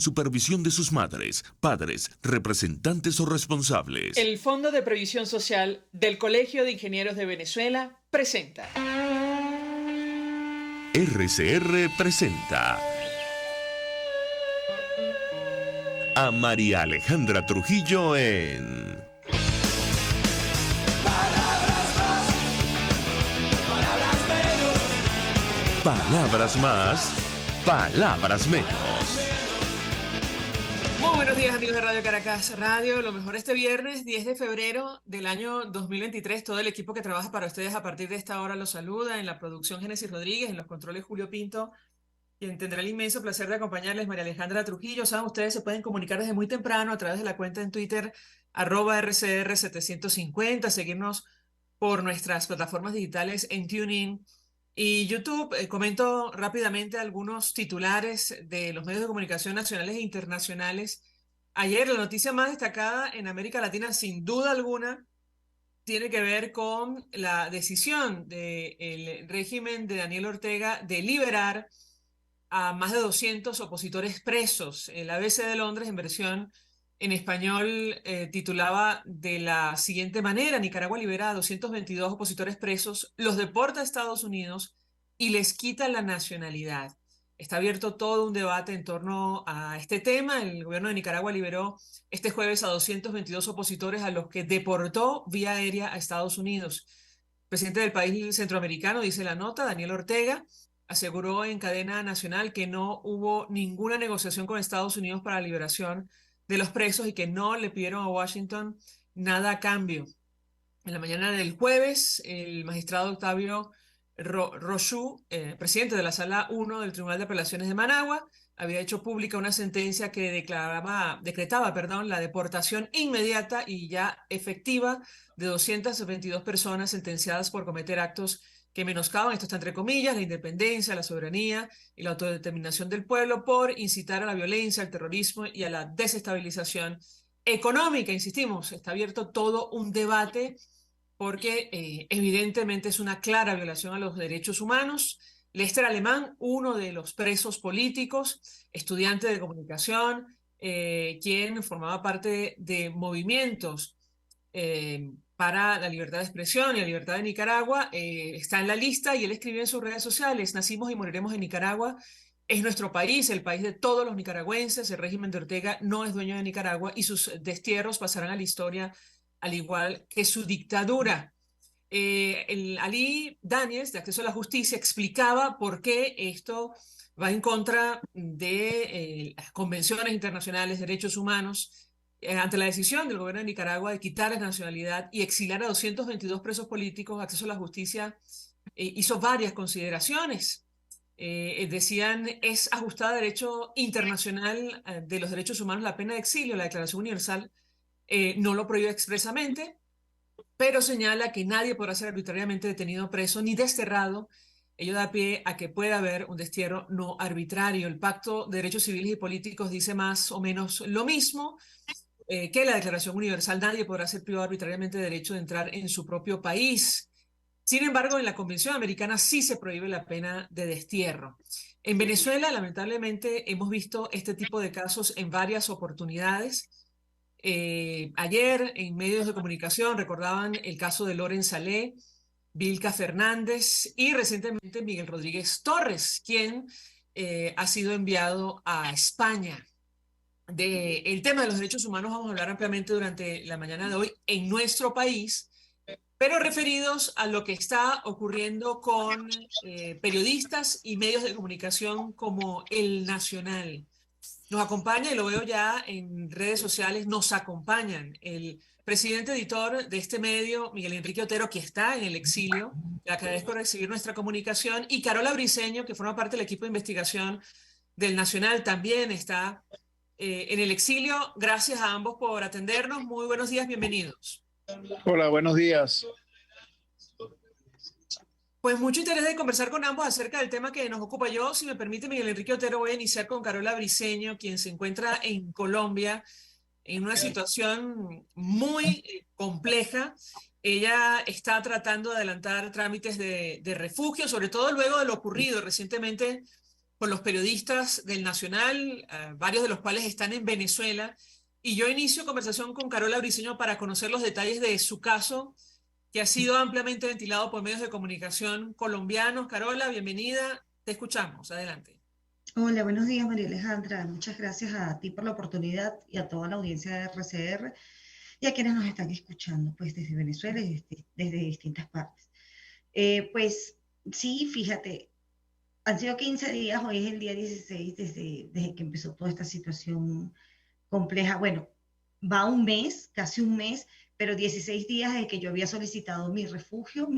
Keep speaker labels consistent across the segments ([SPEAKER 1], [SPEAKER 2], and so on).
[SPEAKER 1] Supervisión de sus madres, padres, representantes o responsables.
[SPEAKER 2] El Fondo de Previsión Social del Colegio de Ingenieros de Venezuela presenta.
[SPEAKER 1] RCR presenta a María Alejandra Trujillo en Palabras más, palabras menos.
[SPEAKER 2] Muy buenos días, amigos de Radio Caracas Radio. Lo mejor este viernes, 10 de febrero del año 2023. Todo el equipo que trabaja para ustedes a partir de esta hora los saluda. En la producción, Génesis Rodríguez, en los controles, Julio Pinto, quien tendrá el inmenso placer de acompañarles, María Alejandra Trujillo. Saben, ustedes se pueden comunicar desde muy temprano a través de la cuenta en Twitter, @RCR750, seguirnos por nuestras plataformas digitales en TuneIn y YouTube. Comento rápidamente algunos titulares de los medios de comunicación nacionales e internacionales. Ayer la noticia más destacada en América Latina, sin duda alguna, tiene que ver con la decisión del régimen de Daniel Ortega de liberar a más de 200 opositores presos. El ABC de Londres, en versión en español, titulaba de la siguiente manera: Nicaragua libera a 222 opositores presos, los deporta a Estados Unidos y les quita la nacionalidad. Está abierto todo un debate en torno a este tema. El gobierno de Nicaragua liberó este jueves a 222 opositores a los que deportó vía aérea a Estados Unidos. El presidente del país centroamericano, dice la nota, Daniel Ortega, aseguró en cadena nacional que no hubo ninguna negociación con Estados Unidos para la liberación de los presos y que no le pidieron a Washington nada a cambio. En la mañana del jueves, el magistrado Octavio Rochu, presidente de la Sala 1 del Tribunal de Apelaciones de Managua, había hecho pública una sentencia que decretaba la deportación inmediata y ya efectiva de 222 personas sentenciadas por cometer actos que menoscaban, esto está entre comillas, la independencia, la soberanía y la autodeterminación del pueblo, por incitar a la violencia, al terrorismo y a la desestabilización económica. Insistimos, está abierto todo un debate porque evidentemente es una clara violación a los derechos humanos. Lester Alemán, uno de los presos políticos, estudiante de comunicación, quien formaba parte de movimientos para la libertad de expresión y la libertad de Nicaragua, está en la lista, y él escribió en sus redes sociales: nacimos y moriremos en Nicaragua. Es nuestro país, el país de todos los nicaragüenses. El régimen de Ortega no es dueño de Nicaragua y sus destierros pasarán a la historia al igual que su dictadura. El Ali Daniels, de Acceso a la Justicia, explicaba por qué esto va en contra de las convenciones internacionales de derechos humanos, ante la decisión del gobierno de Nicaragua de quitar la nacionalidad y exiliar a 222 presos políticos. Acceso a la Justicia hizo varias consideraciones. Decían: es ajustada a derecho internacional de los derechos humanos la pena de exilio. La Declaración Universal no lo prohíbe expresamente, pero señala que nadie podrá ser arbitrariamente detenido, preso ni desterrado. Ello da pie a que pueda haber un destierro no arbitrario. El Pacto de Derechos Civiles y Políticos dice más o menos lo mismo que la Declaración Universal. Nadie podrá ser privado arbitrariamente de derecho de entrar en su propio país. Sin embargo, en la Convención Americana sí se prohíbe la pena de destierro. En Venezuela, lamentablemente, hemos visto este tipo de casos en varias oportunidades. Ayer en medios de comunicación recordaban el caso de Loren Saleh, Vilca Fernández y recientemente Miguel Rodríguez Torres, quien ha sido enviado a España. El tema de los derechos humanos vamos a hablar ampliamente durante la mañana de hoy en nuestro país, pero referidos a lo que está ocurriendo con periodistas y medios de comunicación como El Nacional. Nos acompaña, y lo veo ya en redes sociales, nos acompañan el presidente editor de este medio, Miguel Enrique Otero, que está en el exilio. Le agradezco recibir nuestra comunicación. Y Carola Briceño, que forma parte del equipo de investigación del Nacional, también está en el exilio. Gracias a ambos por atendernos. Muy buenos días, bienvenidos.
[SPEAKER 3] Hola, buenos días.
[SPEAKER 2] Pues mucho interés de conversar con ambos acerca del tema que nos ocupa. Yo, si me permite, Miguel Enrique Otero, voy a iniciar con Carola Briceño, quien se encuentra en Colombia en una situación muy compleja. Ella está tratando de adelantar trámites de refugio, sobre todo luego de lo ocurrido recientemente con los periodistas del Nacional, varios de los cuales están en Venezuela. Y yo inicio conversación con Carola Briceño para conocer los detalles de su caso, que ha sido ampliamente ventilado por medios de comunicación colombianos. Carola, bienvenida. Te escuchamos. Adelante.
[SPEAKER 4] Hola, buenos días, María Alejandra. Muchas gracias a ti por la oportunidad y a toda la audiencia de RCR y a quienes nos están escuchando, pues desde Venezuela y desde distintas partes. Pues sí, fíjate, han sido 15 días, hoy es el día 16 desde que empezó toda esta situación compleja. Bueno, va un mes, casi un mes, pero 16 días desde que yo había solicitado mi refugio,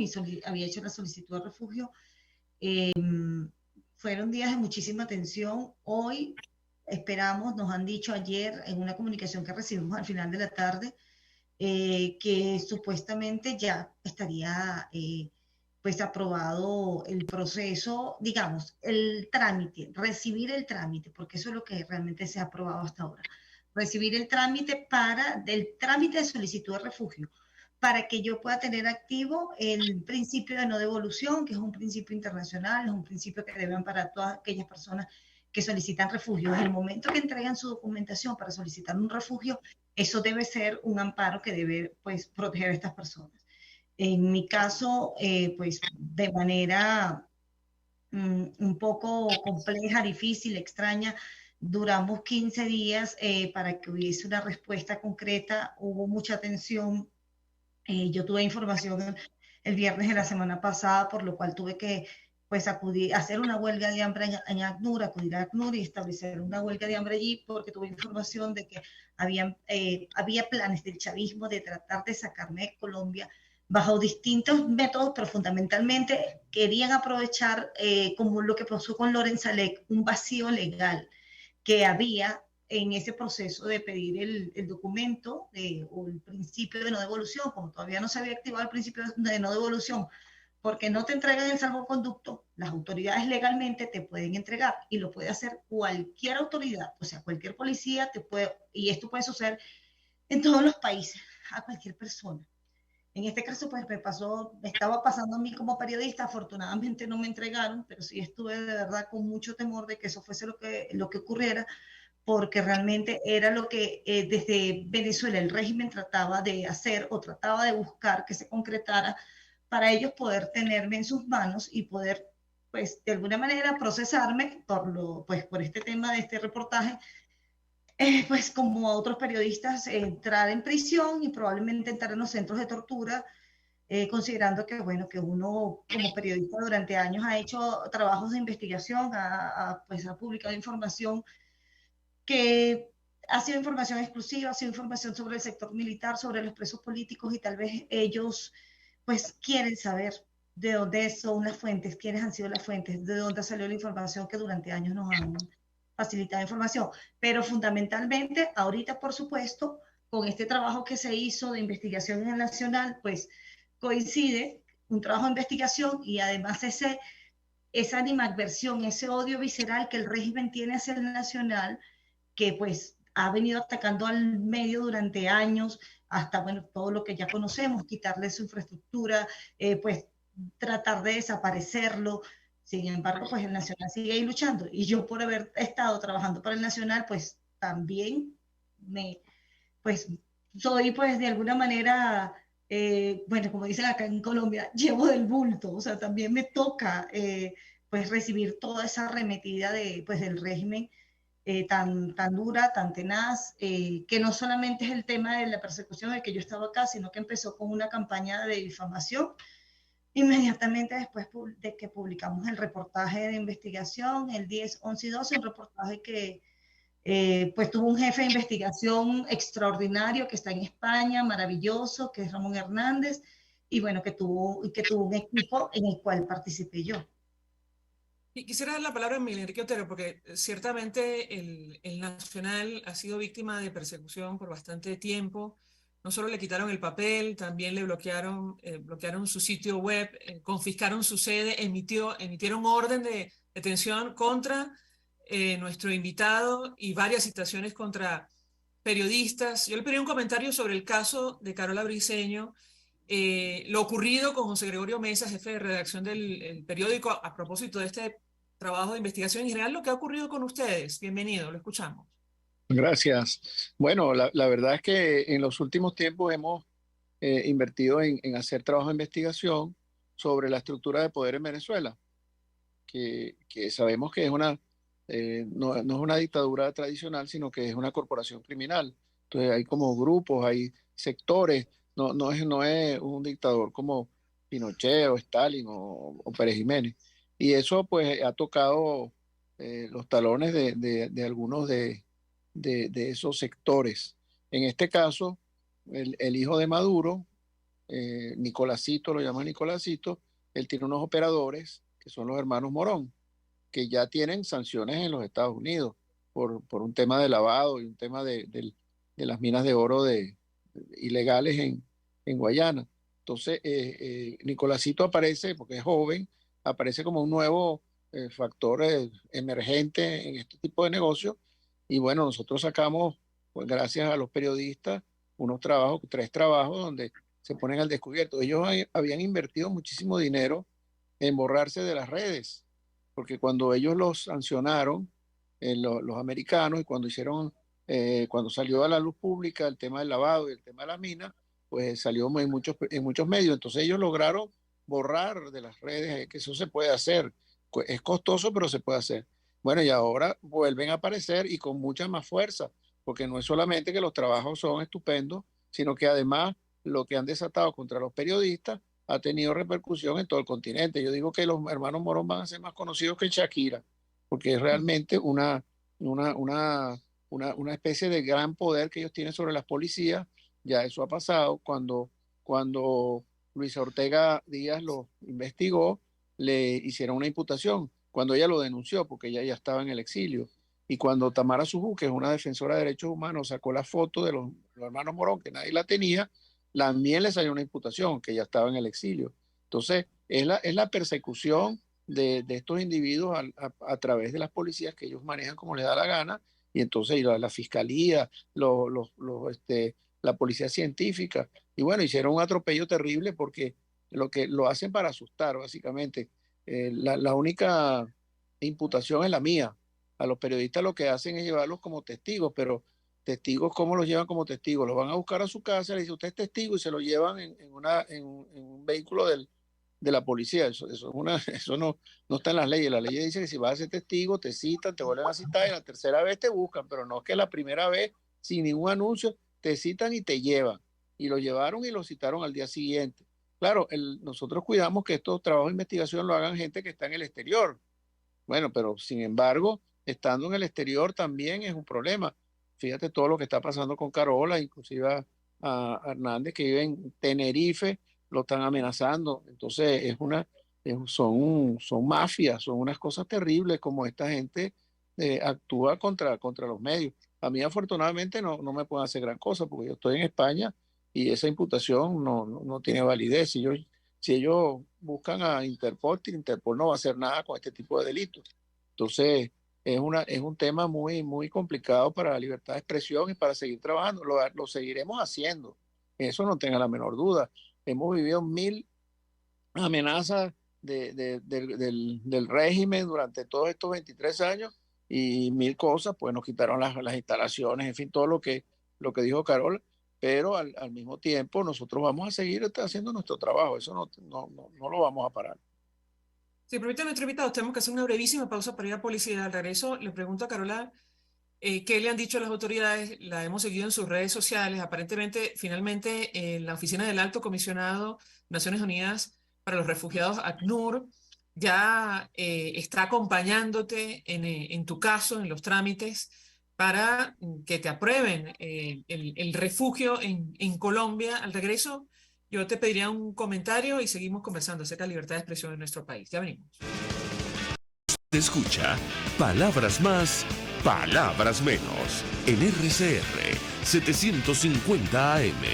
[SPEAKER 4] había hecho la solicitud de refugio. Eh, Fueron días de muchísima tensión. Hoy esperamos, nos han dicho ayer en una comunicación que recibimos al final de la tarde, que supuestamente ya estaría pues aprobado el proceso, digamos, el trámite, recibir el trámite, porque eso es lo que realmente se ha aprobado hasta ahora. Recibir el trámite del trámite de solicitud de refugio, para que yo pueda tener activo el principio de no devolución, que es un principio internacional, es un principio que debe amparar todas aquellas personas que solicitan refugio. En el momento que entregan su documentación para solicitar un refugio, eso debe ser un amparo que debe, pues, proteger a estas personas. En mi caso, pues, de manera un poco compleja, difícil, extraña, duramos 15 días para que hubiese una respuesta concreta. Hubo mucha tensión. Yo tuve información el viernes de la semana pasada, por lo cual tuve que pues acudir a hacer una huelga de hambre en ACNUR, acudir a ACNUR y establecer una huelga de hambre allí, porque tuve información de que había planes del chavismo de tratar de sacarme de Colombia bajo distintos métodos, pero fundamentalmente querían aprovechar, como lo que pasó con Lorenz Alec, un vacío legal que había en ese proceso de pedir el documento o el principio de no devolución. Como todavía no se había activado el principio de no devolución, porque no te entregan el salvoconducto, las autoridades legalmente te pueden entregar, y lo puede hacer cualquier autoridad, o sea, cualquier policía te puede, y esto puede suceder en todos los países, a cualquier persona. En este caso, pues me estaba pasando a mí como periodista. Afortunadamente no me entregaron, pero sí estuve de verdad con mucho temor de que eso fuese lo que ocurriera, porque realmente era lo que desde Venezuela el régimen trataba de hacer, o trataba de buscar que se concretara, para ellos poder tenerme en sus manos y poder, pues, de alguna manera procesarme pues, por este tema de este reportaje, pues como a otros periodistas, entrar en prisión y probablemente entrar en los centros de tortura, considerando que, bueno, que uno como periodista durante años ha hecho trabajos de investigación, pues ha publicado información que ha sido información exclusiva, ha sido información sobre el sector militar, sobre los presos políticos, y tal vez ellos pues quieren saber de dónde son las fuentes, quiénes han sido las fuentes, de dónde salió la información que durante años nos han facilitado información. Pero fundamentalmente, ahorita, por supuesto, con este trabajo que se hizo de investigación en el Nacional, pues coincide un trabajo de investigación y además esa animadversión, ese odio visceral que el régimen tiene hacia el Nacional, que pues ha venido atacando al medio durante años, hasta, bueno, todo lo que ya conocemos, quitarle su infraestructura, pues tratar de desaparecerlo. Sin embargo, pues el Nacional sigue ahí luchando, y yo, por haber estado trabajando para el Nacional, pues también pues soy, pues, de alguna manera, bueno, como dicen acá en Colombia, llevo del bulto. O sea, también me toca pues recibir toda esa arremetida pues, del régimen, tan dura, tan tenaz, que no solamente es el tema de la persecución de que yo estaba acá, sino que empezó con una campaña de difamación inmediatamente después de que publicamos el reportaje de investigación, el 10, 11 y 12, un reportaje que pues tuvo un jefe de investigación extraordinario que está en España, maravilloso, que es Ramón Hernández, y bueno, que tuvo un equipo en el cual participé yo.
[SPEAKER 2] Y quisiera dar la palabra a Miguel Enrique Otero, porque ciertamente el Nacional ha sido víctima de persecución por bastante tiempo. No solo le quitaron el papel, también le bloquearon su sitio web, confiscaron su sede, emitieron orden de detención contra nuestro invitado, y varias citaciones contra periodistas. Yo le pedí un comentario sobre el caso de Carola Briceño, lo ocurrido con José Gregorio Mesa, jefe de redacción del periódico, a propósito de este trabajo de investigación en general, lo que ha ocurrido con ustedes. Bienvenido, lo escuchamos.
[SPEAKER 3] Gracias. Bueno, la verdad es que en los últimos tiempos hemos invertido en hacer trabajo de investigación sobre la estructura de poder en Venezuela, que sabemos que es no es una dictadura tradicional, sino que es una corporación criminal. Entonces hay como grupos, hay sectores, no es un dictador como Pinochet o Stalin o Pérez Jiménez. Y eso pues ha tocado los talones de algunos de esos sectores. En este caso, el hijo de Maduro, Nicolásito, lo llaman Nicolásito, él tiene unos operadores que son los hermanos Morón, que ya tienen sanciones en los Estados Unidos por un tema de lavado y un tema de las minas de oro ilegales en Guayana. Entonces, Nicolásito aparece, porque es joven, aparece como un nuevo factor emergente en este tipo de negocios. Y bueno, nosotros sacamos, pues gracias a los periodistas, tres trabajos donde se ponen al descubierto. Ellos habían invertido muchísimo dinero en borrarse de las redes, porque cuando ellos los sancionaron, los americanos, y cuando salió a la luz pública el tema del lavado y el tema de la mina, pues salió en muchos medios. Entonces ellos lograron borrar de las redes, que eso se puede hacer. Es costoso, pero se puede hacer. Bueno, y ahora vuelven a aparecer y con mucha más fuerza, porque no es solamente que los trabajos son estupendos, sino que además lo que han desatado contra los periodistas ha tenido repercusión en todo el continente. Yo digo que los hermanos Morón van a ser más conocidos que Shakira, porque es realmente una especie de gran poder que ellos tienen sobre las policías. Ya eso ha pasado cuando Luis Ortega Díaz lo investigó, le hicieron una imputación, cuando ella lo denunció, porque ella ya estaba en el exilio. Y cuando Tamara Sujú, que es una defensora de derechos humanos, sacó la foto de los hermanos Morón, que nadie la tenía, también le salió una imputación, que ya estaba en el exilio. Entonces, es la persecución de estos individuos a través de las policías que ellos manejan como les da la gana, y entonces la fiscalía, la policía científica, y bueno, hicieron un atropello terrible porque lo hacen para asustar, básicamente. La única imputación es la mía. A los periodistas lo que hacen es llevarlos como testigos, pero testigos, ¿cómo los llevan como testigos? Los van a buscar a su casa, le dicen, usted es testigo, y se lo llevan en un vehículo de la policía. Eso no está en las leyes. La ley dice que si vas a ser testigo, te citan, te vuelven a citar, y la tercera vez te buscan, pero no es que la primera vez, sin ningún anuncio, te citan y te llevan. Y lo llevaron y lo citaron al día siguiente. Claro, nosotros cuidamos que estos trabajos de investigación lo hagan gente que está en el exterior. Bueno, pero sin embargo, estando en el exterior también es un problema. Fíjate todo lo que está pasando con Carola, inclusive a Hernández, que vive en Tenerife, lo están amenazando. Entonces, son mafias, son unas cosas terribles como esta gente actúa contra los medios. A mí, afortunadamente, no me pueden hacer gran cosa, porque yo estoy en España y esa imputación no tiene validez. Si ellos buscan a Interpol no va a hacer nada con este tipo de delitos. Entonces, es un tema muy, muy complicado para la libertad de expresión y para seguir trabajando. Lo seguiremos haciendo, eso no tenga la menor duda. Hemos vivido 1000 amenazas del régimen durante todos estos 23 años, y 1000 cosas, pues nos quitaron las instalaciones, en fin, todo lo que dijo Carol, pero al mismo tiempo nosotros vamos a seguir haciendo nuestro trabajo, eso no lo vamos a parar.
[SPEAKER 2] Si permite nuestro invitado, tenemos que hacer una brevísima pausa para ir a publicidad. Al regreso, le pregunto a Carola qué le han dicho las autoridades. La hemos seguido en sus redes sociales. Aparentemente, finalmente, la oficina del Alto Comisionado de Naciones Unidas para los Refugiados, ACNUR, ya está acompañándote en tu caso, en los trámites, para que te aprueben el refugio en Colombia. Al regreso, yo te pediría un comentario y seguimos conversando acerca de la libertad de expresión en nuestro país. Ya venimos.
[SPEAKER 1] Te escucha Palabras Más, Palabras Menos en RCR 750 AM.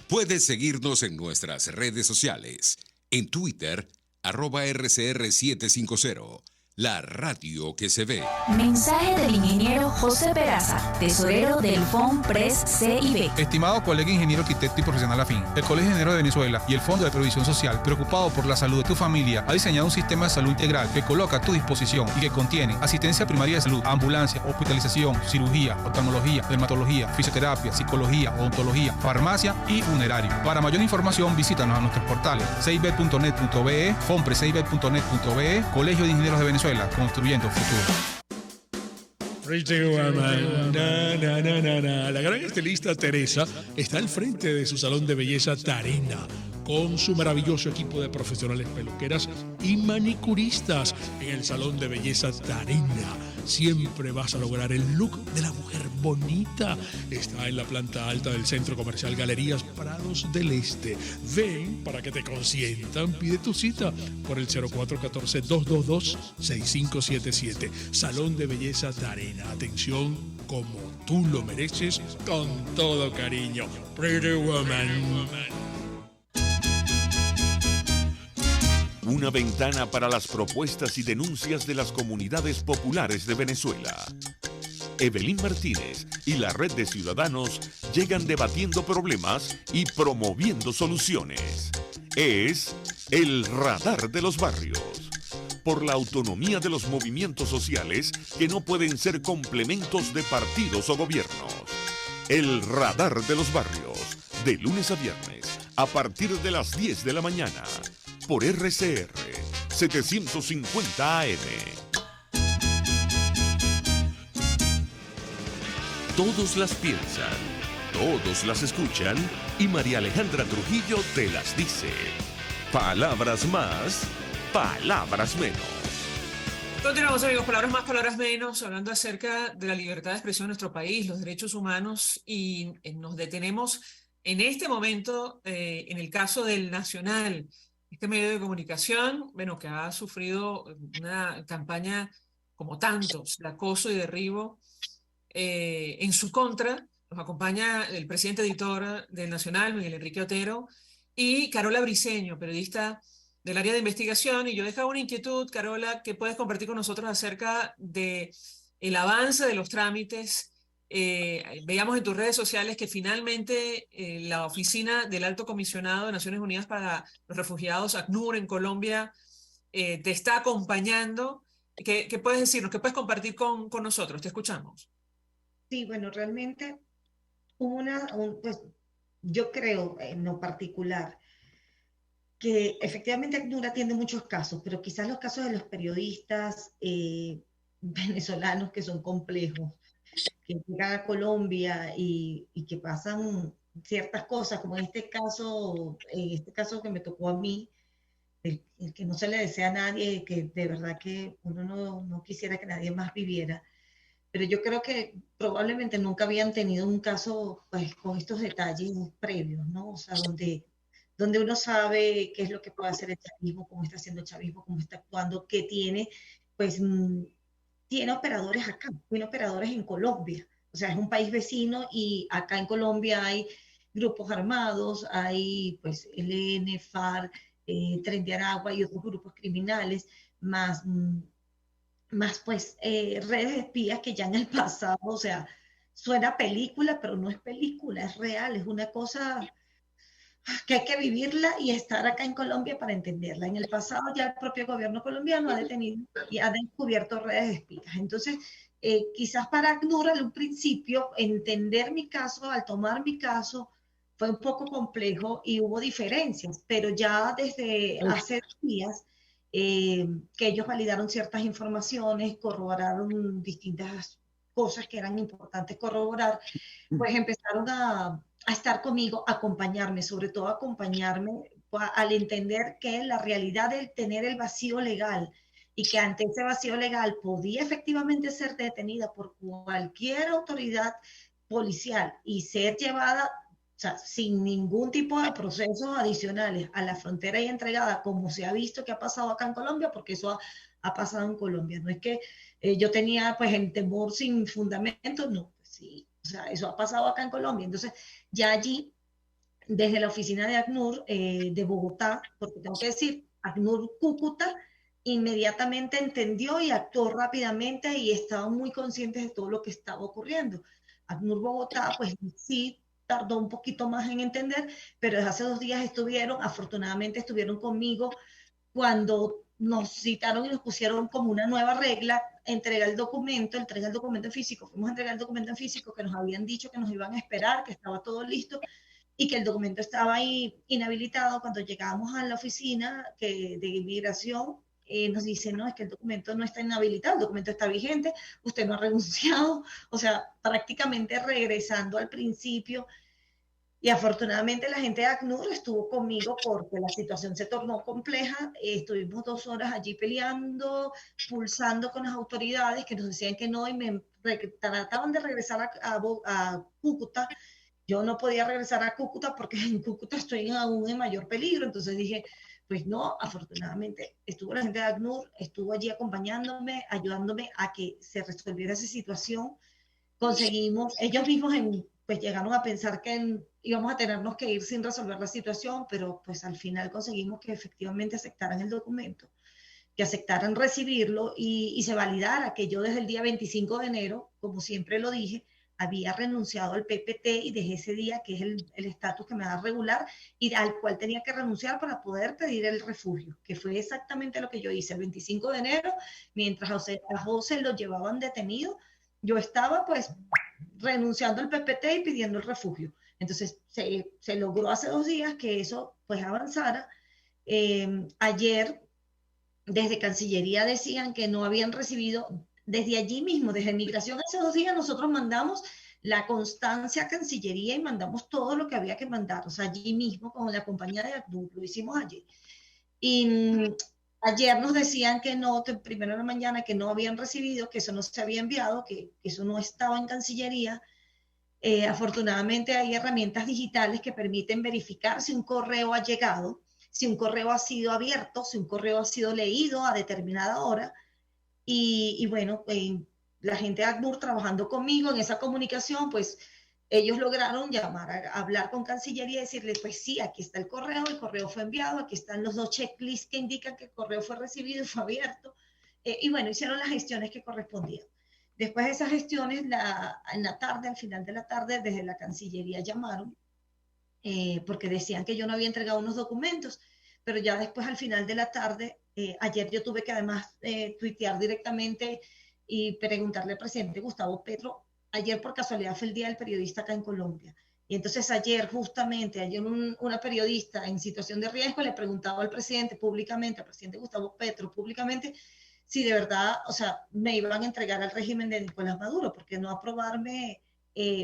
[SPEAKER 5] Puedes seguirnos en nuestras redes sociales. En Twitter, @RCR750. la radio que se ve.
[SPEAKER 6] Mensaje del ingeniero José Peraza, tesorero del FONPRES CIB.
[SPEAKER 7] Estimado colega ingeniero, arquitecto y profesional afín, el Colegio de Ingenieros de Venezuela y el Fondo de Previsión Social, preocupado por la salud de tu familia, ha diseñado un sistema de salud integral que coloca a tu disposición y que contiene asistencia primaria de salud, ambulancia, hospitalización, cirugía, oftalmología, dermatología, fisioterapia, psicología, odontología, farmacia y funerario. Para mayor información, visítanos a nuestros portales cib.net.be, fonprescib.net.be, Colegio de Ingenieros de Venezuela, construyendo futuro.
[SPEAKER 8] Pretty Woman. La gran estilista Teresa está al frente de su salón de belleza Tarina, con su maravilloso equipo de profesionales peluqueras y manicuristas. En el salón de belleza Tarina siempre vas a lograr el look de la mujer bonita. Está en la planta alta del Centro Comercial Galerías Prados del Este. Ven para que te consientan. Pide tu cita por el 0414-222-6577. Salón de belleza Tarina. Atención como tú lo mereces, con todo cariño. Pretty Woman.
[SPEAKER 1] Una ventana para las propuestas y denuncias de las comunidades populares de Venezuela. Evelyn Martínez y la Red de Ciudadanos llegan debatiendo problemas y promoviendo soluciones. Es el Radar de los Barrios. Por la autonomía de los movimientos sociales que no pueden ser complementos de partidos o gobiernos. El Radar de los Barrios. De lunes a viernes, a partir de las 10 de la mañana. Por RCR 750 AM. Todos las piensan, todos las escuchan y María Alejandra Trujillo te las dice. Palabras más, palabras menos.
[SPEAKER 2] Continuamos, amigos, palabras más, palabras menos, hablando acerca de la libertad de expresión en nuestro país, los derechos humanos, y nos detenemos en este momento en el caso del Nacional. Este medio de comunicación, bueno, que ha sufrido una campaña como tantos de acoso y derribo en su contra. Nos acompaña el presidente editor del Nacional, Miguel Enrique Otero, y Carola Briceño, periodista del área de investigación. Y yo dejaba una inquietud, Carola, que puedes compartir con nosotros acerca de el avance de los trámites. Veíamos en tus redes sociales que finalmente la oficina del Alto Comisionado de Naciones Unidas para los Refugiados, ACNUR, en Colombia, te está acompañando. ¿Qué puedes decirnos? ¿Qué puedes compartir con nosotros? Te escuchamos.
[SPEAKER 4] Sí, bueno, realmente pues, yo creo en lo particular que efectivamente ACNUR atiende muchos casos, pero quizás los casos de los periodistas venezolanos que son complejos, que llegan a Colombia y que pasan ciertas cosas, como en este caso que me tocó a mí, el que no se le desea a nadie, que de verdad que uno no quisiera que nadie más viviera, pero yo creo que probablemente nunca habían tenido un caso pues con estos detalles previos, ¿no? O sea, donde uno sabe qué es lo que puede hacer el chavismo, cómo está haciendo el chavismo, cómo está actuando, que tiene, pues, tiene operadores acá, tiene operadores en Colombia. O sea, es un país vecino y acá en Colombia hay grupos armados, hay, pues, ELN, FARC, Tren de Aragua y otros grupos criminales, más pues, redes de espías que ya en el pasado, o sea, suena película, pero no es película, es real, es una cosa que hay que vivirla y estar acá en Colombia para entenderla. En el pasado ya el propio gobierno colombiano ha detenido y ha descubierto redes de espías. Entonces, quizás para ACNUR en un principio entender mi caso, al tomar mi caso, fue un poco complejo y hubo diferencias, pero ya desde hace días que ellos validaron ciertas informaciones, corroboraron distintas cosas que eran importantes corroborar, pues empezaron a estar conmigo, a acompañarme, sobre todo a acompañarme al entender que la realidad de tener el vacío legal y que ante ese vacío legal podía efectivamente ser detenida por cualquier autoridad policial y ser llevada, o sea, sin ningún tipo de procesos adicionales a la frontera y entregada, como se ha visto que ha pasado acá en Colombia, porque eso ha pasado en Colombia. No es que yo tenía pues el temor sin fundamento, no, pues sí. O sea, eso ha pasado acá en Colombia. Entonces, ya allí, desde la oficina de ACNUR de Bogotá, porque tengo que decir, ACNUR Cúcuta inmediatamente entendió y actuó rápidamente y estaban muy conscientes de todo lo que estaba ocurriendo. ACNUR Bogotá, pues sí, tardó un poquito más en entender, pero desde hace 2 días afortunadamente estuvieron conmigo cuando nos citaron y nos pusieron como una nueva regla, entrega el documento en físico. Fuimos a entregar el documento en físico que nos habían dicho que nos iban a esperar, que estaba todo listo y que el documento estaba ahí inhabilitado. Cuando llegamos a la oficina de inmigración, nos dicen, no, es que el documento no está inhabilitado, el documento está vigente, usted no ha renunciado, o sea, prácticamente regresando al principio. Y afortunadamente la gente de ACNUR estuvo conmigo porque la situación se tornó compleja. Estuvimos 2 horas allí peleando, pulsando con las autoridades que nos decían que no y me trataban de regresar a Cúcuta. Yo no podía regresar a Cúcuta porque en Cúcuta estoy aún en mayor peligro. Entonces dije, pues no, afortunadamente estuvo la gente de ACNUR, estuvo allí acompañándome, ayudándome a que se resolviera esa situación. Conseguimos, ellos mismos pues llegaron a pensar que íbamos a tenernos que ir sin resolver la situación, pero pues al final conseguimos que efectivamente aceptaran el documento, que aceptaran recibirlo y se validara que yo desde el día 25 de enero, como siempre lo dije, había renunciado al PPT y desde ese día, que es el estatus que me da regular y al cual tenía que renunciar para poder pedir el refugio, que fue exactamente lo que yo hice el 25 de enero, mientras a José lo llevaban detenido, yo estaba pues renunciando al PPT y pidiendo el refugio. Entonces se logró hace 2 días que eso pues avanzara. Ayer desde Cancillería decían que no habían recibido, desde allí mismo, desde Migración, hace 2 días nosotros mandamos la constancia a Cancillería y mandamos todo lo que había que mandar, o sea, allí mismo con la compañía de ACNUR, lo hicimos allí. Y ayer nos decían que no, primero en la mañana, que no habían recibido, que eso no se había enviado, que eso no estaba en Cancillería. Afortunadamente hay herramientas digitales que permiten verificar si un correo ha llegado, si un correo ha sido abierto, si un correo ha sido leído a determinada hora. Y bueno, la gente de ACNUR trabajando conmigo en esa comunicación, pues ellos lograron llamar a hablar con Cancillería y decirle, pues sí, aquí está el correo fue enviado, aquí están los 2 checklists que indican que el correo fue recibido y fue abierto. Y bueno, hicieron las gestiones que correspondían. Después de esas gestiones, en la tarde, al final de la tarde, desde la Cancillería llamaron, porque decían que yo no había entregado unos documentos, pero ya después, al final de la tarde, ayer yo tuve que además tuitear directamente y preguntarle al presidente Gustavo Petro. Ayer por casualidad fue el Día del Periodista acá en Colombia. Y entonces ayer una periodista en situación de riesgo le preguntaba al presidente públicamente, al presidente Gustavo Petro públicamente, si de verdad, o sea, me iban a entregar al régimen de Nicolás Maduro, porque no aprobarme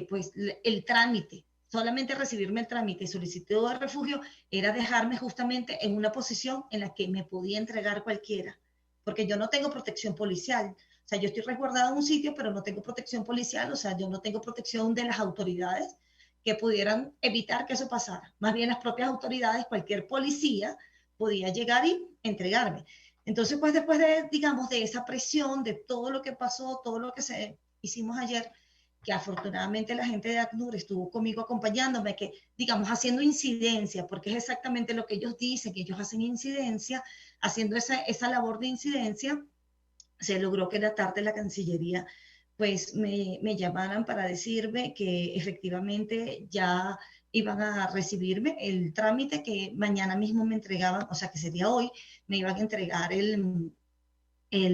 [SPEAKER 4] pues el trámite, solamente recibirme el trámite y solicitud de refugio era dejarme justamente en una posición en la que me podía entregar cualquiera, porque yo no tengo protección policial. O sea, yo estoy resguardada en un sitio, pero no tengo protección policial, o sea, yo no tengo protección de las autoridades que pudieran evitar que eso pasara. Más bien las propias autoridades, cualquier policía podía llegar y entregarme. Entonces, pues después digamos, de esa presión, de todo lo que pasó, todo lo que hicimos ayer, que afortunadamente la gente de ACNUR estuvo conmigo acompañándome, que digamos haciendo incidencia, porque es exactamente lo que ellos dicen, que ellos hacen incidencia, haciendo esa labor de incidencia, se logró que en la tarde la Cancillería pues me llamaran para decirme que efectivamente ya iban a recibirme el trámite que mañana mismo me entregaban, o sea que sería hoy, me iban a entregar el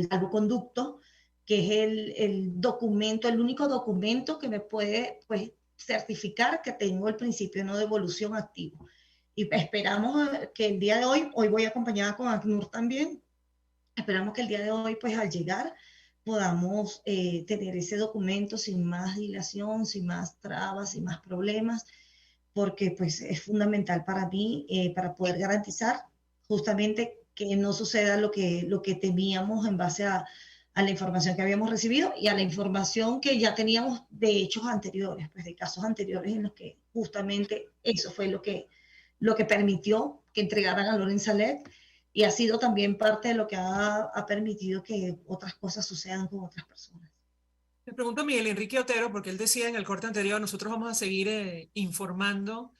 [SPEAKER 4] salvoconducto, que es el documento, el único documento que me puede pues certificar que tengo el principio de no devolución activo. Y esperamos que el día de hoy voy acompañada con ACNUR también, esperamos que el día de hoy, pues al llegar, podamos tener ese documento sin más dilación, sin más trabas, sin más problemas, porque pues es fundamental para mí, para poder garantizar justamente que no suceda lo que temíamos en base a la información que habíamos recibido y a la información que ya teníamos de hechos anteriores, pues de casos anteriores en los que justamente eso fue lo que permitió que entregaran a Loren Salet. Y ha sido también parte de lo que ha permitido que otras cosas sucedan con otras personas.
[SPEAKER 2] Le pregunto a Miguel Enrique Otero, porque él decía en el corte anterior, nosotros vamos a seguir informando.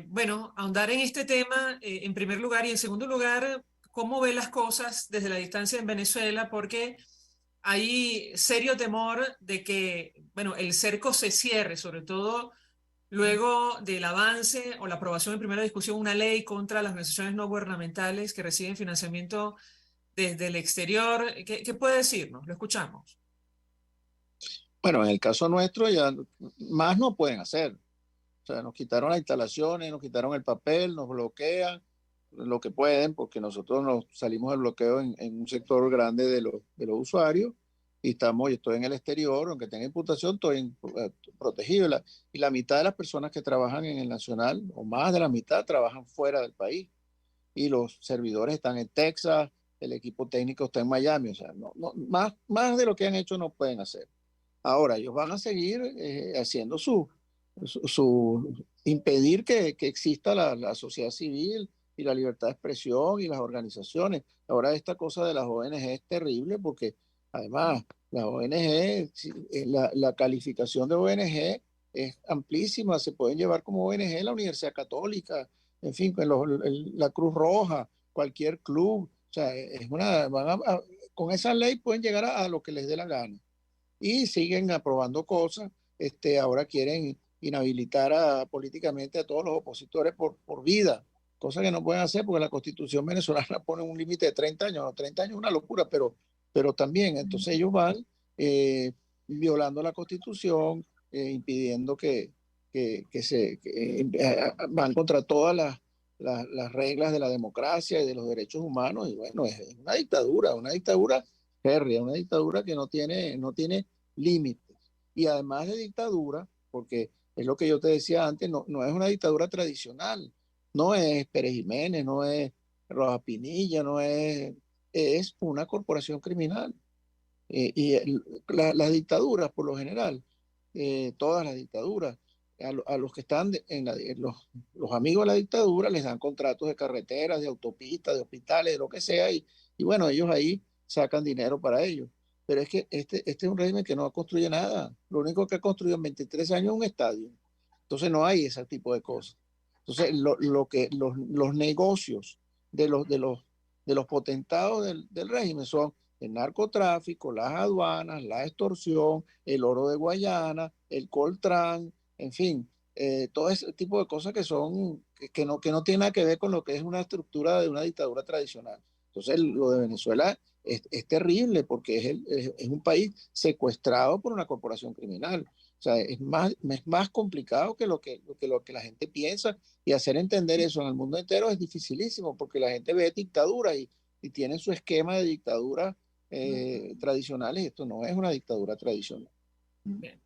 [SPEAKER 2] Bueno, ahondar en este tema, en primer lugar, y en segundo lugar, cómo ve las cosas desde la distancia en Venezuela, porque hay serio temor de que, bueno, el cerco se cierre, sobre todo luego del avance o la aprobación en primera discusión una ley contra las organizaciones no gubernamentales que reciben financiamiento desde el exterior. ¿Qué puede decirnos? Lo escuchamos.
[SPEAKER 3] Bueno, en el caso nuestro ya más no pueden hacer. O sea, nos quitaron las instalaciones, nos quitaron el papel, nos bloquean lo que pueden, porque nosotros nos salimos del bloqueo en un sector grande de los usuarios y yo estoy en el exterior, aunque tenga imputación, estoy protegido. Y la mitad de las personas que trabajan en el Nacional, o más de la mitad, trabajan fuera del país. Y los servidores están en Texas, el equipo técnico está en Miami. O sea, más de lo que han hecho no pueden hacer. Ahora, ellos van a seguir haciendo impedir que exista la sociedad civil y la libertad de expresión y las organizaciones. Ahora esta cosa de las ONG es terrible porque además las ONG, la calificación de ONG es amplísima, se pueden llevar como ONG la Universidad Católica, en fin, la Cruz Roja, cualquier club. O sea, con esa ley pueden llegar a lo que les dé la gana. Y siguen aprobando cosas. Ahora quieren inhabilitar políticamente a todos los opositores por vida, cosa que no pueden hacer porque la Constitución venezolana pone un límite de 30 años. No, 30 años es una locura, pero también, entonces ellos van violando la Constitución, impidiendo van contra todas las reglas de la democracia y de los derechos humanos. Y bueno, es una dictadura férrea, una dictadura que no tiene límites. Y además de dictadura, porque es lo que yo te decía antes, no es una dictadura tradicional, no es Pérez Jiménez, no es Rojas Pinilla, es una corporación criminal. Las dictaduras, por lo general, todas las dictaduras, a los que están los amigos de la dictadura les dan contratos de carreteras, de autopistas, de hospitales, de lo que sea, y bueno, ellos ahí sacan dinero para ellos. Pero es que este es un régimen que no construye nada. Lo único que ha construido en 23 años es un estadio. Entonces no hay ese tipo de cosas. Entonces los negocios de los potentados del régimen son el narcotráfico, las aduanas, la extorsión, el oro de Guayana, el coltrán, en fin, todo ese tipo de cosas que no tienen nada que ver con lo que es una estructura de una dictadura tradicional. Entonces lo de Venezuela es terrible porque es un país secuestrado por una corporación criminal. O sea, es más complicado que lo que la gente piensa, y hacer entender eso en el mundo entero es dificilísimo porque la gente ve dictadura y tiene su esquema de dictadura tradicionales. Esto no es una dictadura tradicional.
[SPEAKER 2] Bien.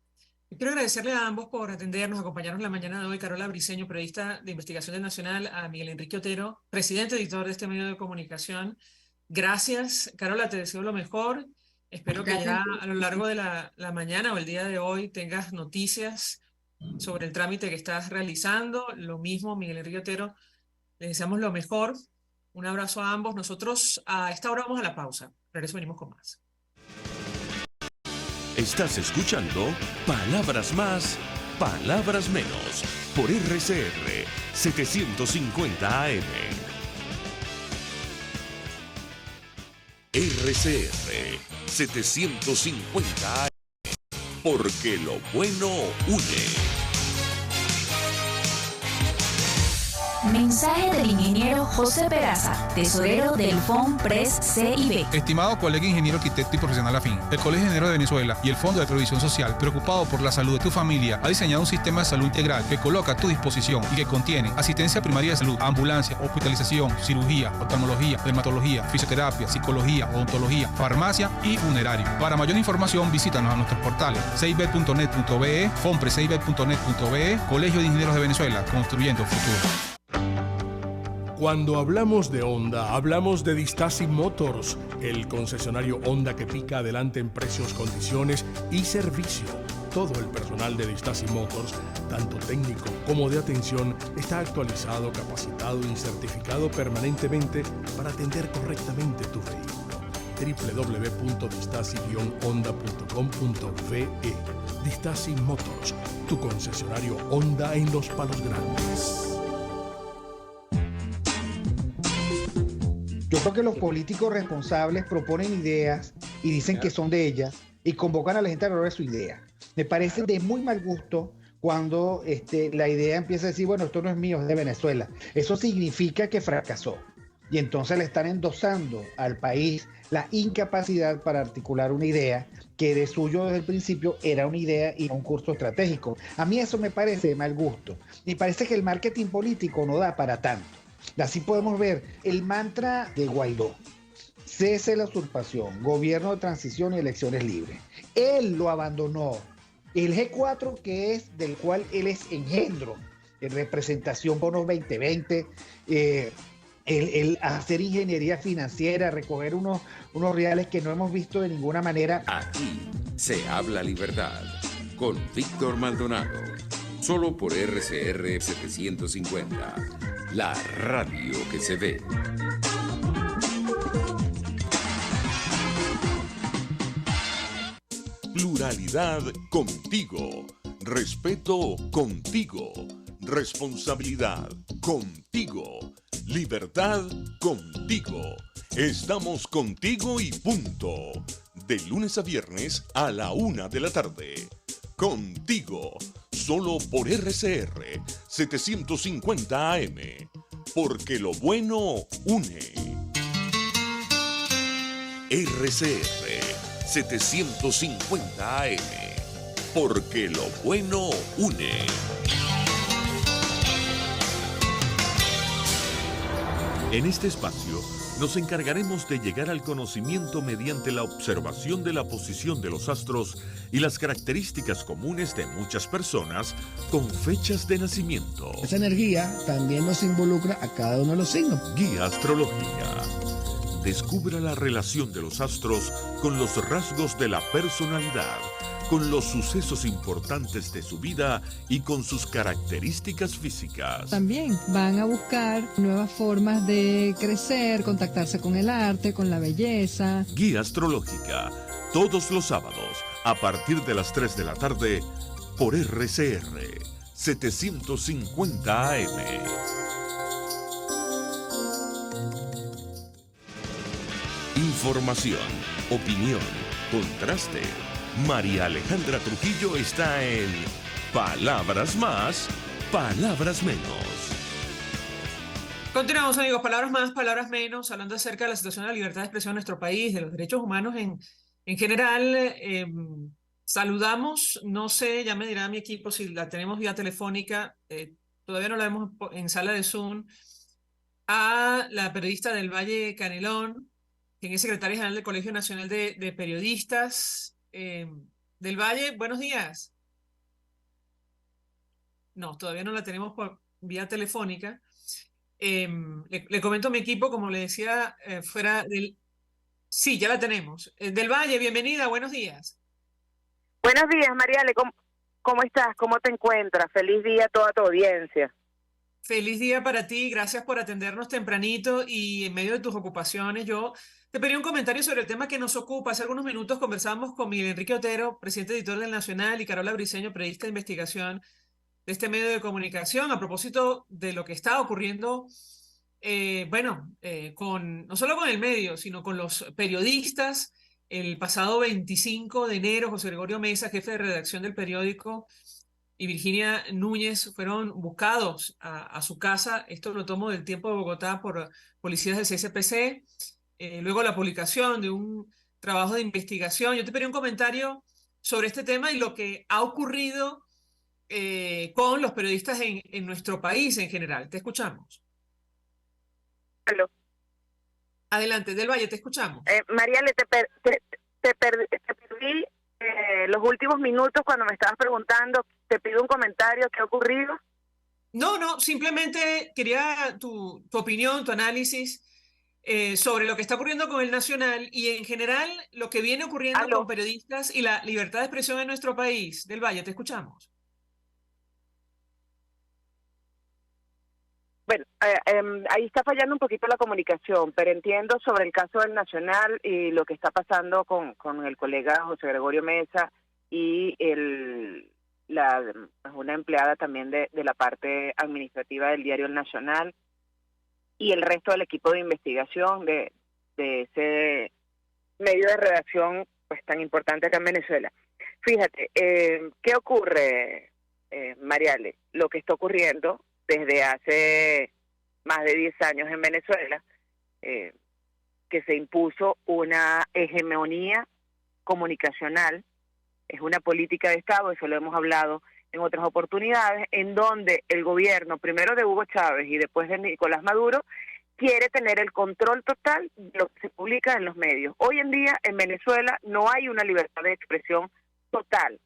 [SPEAKER 2] Quiero agradecerle a ambos por atendernos, acompañarnos la mañana de hoy. Carola Briceño, periodista de investigación del Nacional, a Miguel Enrique Otero, presidente editor de este medio de comunicación. Gracias, Carola, te deseo lo mejor. Espero que ya a lo largo de la mañana o el día de hoy tengas noticias sobre el trámite que estás realizando. Lo mismo, Miguel Enrique Otero, les deseamos lo mejor. Un abrazo a ambos. Nosotros a esta hora vamos a la pausa. Regreso, venimos con más.
[SPEAKER 1] Estás escuchando Palabras Más, Palabras Menos por RCR 750 AM. RCR 750 AM, porque lo bueno une.
[SPEAKER 6] Mensaje del ingeniero José Peraza, tesorero del FONPRES CIB.
[SPEAKER 7] Estimado colega ingeniero, arquitecto y profesional afín, el Colegio de Ingenieros de Venezuela y el Fondo de Previsión Social, preocupado por la salud de tu familia, ha diseñado un sistema de salud integral que coloca a tu disposición y que contiene asistencia primaria de salud, ambulancia, hospitalización, cirugía, oftalmología, dermatología, fisioterapia, psicología, odontología, farmacia y funerario. Para mayor información, visítanos a nuestros portales cib.net.be, fonprescib.net.be, Colegio de Ingenieros de Venezuela, construyendo futuro.
[SPEAKER 8] Cuando hablamos de Honda, hablamos de Distasi Motors, el concesionario Honda que pica adelante en precios, condiciones y servicio. Todo el personal de Distasi Motors, tanto técnico como de atención, está actualizado, capacitado y certificado permanentemente para atender correctamente tu vehículo. www.distasi-honda.com.ve. Distasi Motors, tu concesionario Honda en Los Palos Grandes.
[SPEAKER 9] Yo creo que los políticos responsables proponen ideas y dicen que son de ellas y convocan a la gente a hablar de su idea. Me parece de muy mal gusto cuando la idea empieza a decir, bueno, esto no es mío, es de Venezuela. Eso significa que fracasó. Y entonces le están endosando al país la incapacidad para articular una idea que de suyo desde el principio era una idea y no un curso estratégico. A mí eso me parece de mal gusto. Me parece que el marketing político no da para tanto. Así podemos ver el mantra de Guaidó: cese la usurpación, gobierno de transición y elecciones libres. Él lo abandonó. El G4, que es del cual él es engendro, en representación bonos 2020, el hacer ingeniería financiera, recoger unos reales que no hemos visto de ninguna manera.
[SPEAKER 5] Aquí se habla libertad con Víctor Maldonado. Solo por RCR 750, la radio que se ve.
[SPEAKER 1] Pluralidad contigo. Respeto contigo. Responsabilidad contigo. Libertad contigo. Estamos contigo y punto. De lunes a viernes a la 1 de la tarde. Contigo. Solo por RCR 750 AM. Porque lo bueno une. RCR 750 AM. Porque lo bueno une. En este espacio nos encargaremos de llegar al conocimiento mediante la observación de la posición de los astros y las características comunes de muchas personas con fechas de nacimiento.
[SPEAKER 10] Esa energía también nos involucra a cada uno de los signos.
[SPEAKER 1] Guía astrológica. Descubra la relación de los astros con los rasgos de la personalidad, con los sucesos importantes de su vida y con sus características físicas.
[SPEAKER 11] También van a buscar nuevas formas de crecer, contactarse con el arte, con la belleza.
[SPEAKER 1] Guía astrológica, todos los sábados, a partir de las 3 de la tarde, por RCR 750 AM. Información, opinión, contraste. María Alejandra Trujillo está en Palabras Más, Palabras Menos.
[SPEAKER 2] Continuamos, amigos. Palabras más, palabras menos, hablando acerca de la situación de la libertad de expresión en nuestro país, de los derechos humanos en general. Saludamos, no sé, ya me dirá mi equipo si la tenemos vía telefónica, todavía no la vemos en sala de Zoom, a la periodista del Valle Canelón, quien es secretaria general del Colegio Nacional de Periodistas del Valle. Buenos días. No, todavía no la tenemos por vía telefónica. Le comento a mi equipo, como le decía, fuera del... Sí, ya la tenemos. Del Valle, bienvenida, buenos días.
[SPEAKER 12] Buenos días, Mariale, ¿cómo estás? ¿Cómo te encuentras? Feliz día a toda tu audiencia.
[SPEAKER 2] Feliz día para ti, gracias por atendernos tempranito y en medio de tus ocupaciones. Yo te pedí un comentario sobre el tema que nos ocupa. Hace algunos minutos conversábamos con Miguel Enrique Otero, presidente editor del Nacional, y Carola Briceño, periodista de investigación de este medio de comunicación, a propósito de lo que está ocurriendo, no solo con el medio, sino con los periodistas. El pasado 25 de enero, José Gregorio Mesa, jefe de redacción del periódico, y Virginia Núñez fueron buscados a su casa. Esto lo tomo del Tiempo de Bogotá por policías del CSPC. Luego la publicación de un trabajo de investigación. Yo te pedí un comentario sobre este tema y lo que ha ocurrido con los periodistas en nuestro país en general. Te escuchamos.
[SPEAKER 12] Aló.
[SPEAKER 2] Adelante, Del Valle, te escuchamos.
[SPEAKER 12] Mariale, te perdí los últimos minutos cuando me estabas preguntando. Te pido un comentario. ¿Qué ha ocurrido?
[SPEAKER 2] No, simplemente quería tu opinión, tu análisis sobre lo que está ocurriendo con el Nacional y en general lo que viene ocurriendo con periodistas y la libertad de expresión en nuestro país. Del Valle, te escuchamos.
[SPEAKER 12] Bueno, ahí está fallando un poquito la comunicación, pero entiendo sobre el caso del Nacional y lo que está pasando con el colega José Gregorio Mesa y una empleada también de la parte administrativa del diario El Nacional. y el resto del equipo de investigación de ese medio de redacción pues tan importante acá en Venezuela. Fíjate, ¿qué ocurre, Mariale? Lo que está ocurriendo desde hace más de 10 años en Venezuela, que se impuso una hegemonía comunicacional, es una política de Estado, eso lo hemos hablado en otras oportunidades, en donde el gobierno, primero de Hugo Chávez y después de Nicolás Maduro, quiere tener el control total de lo que se publica en los medios. Hoy en día en Venezuela no hay una libertad de expresión total,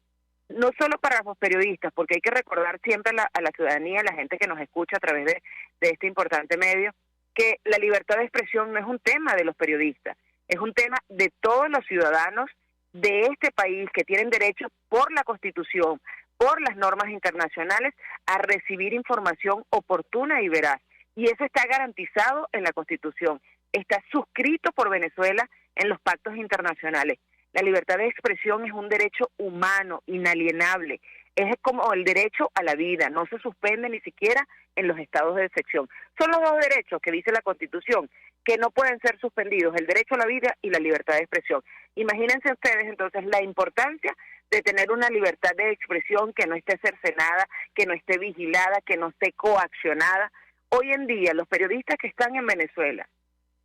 [SPEAKER 12] no solo para los periodistas, porque hay que recordar siempre a la ciudadanía, a la gente que nos escucha a través de este importante medio, que la libertad de expresión no es un tema de los periodistas, es un tema de todos los ciudadanos de este país que tienen derecho por la Constitución, por las normas internacionales, a recibir información oportuna y veraz. Y eso está garantizado en la Constitución, está suscrito por Venezuela en los pactos internacionales. La libertad de expresión es un derecho humano, inalienable, es como el derecho a la vida, no se suspende ni siquiera en los estados de excepción. Son los dos derechos que dice la Constitución, que no pueden ser suspendidos, el derecho a la vida y la libertad de expresión. Imagínense ustedes entonces la importancia de tener una libertad de expresión que no esté cercenada, que no esté vigilada, que no esté coaccionada. Hoy en día los periodistas que están en Venezuela,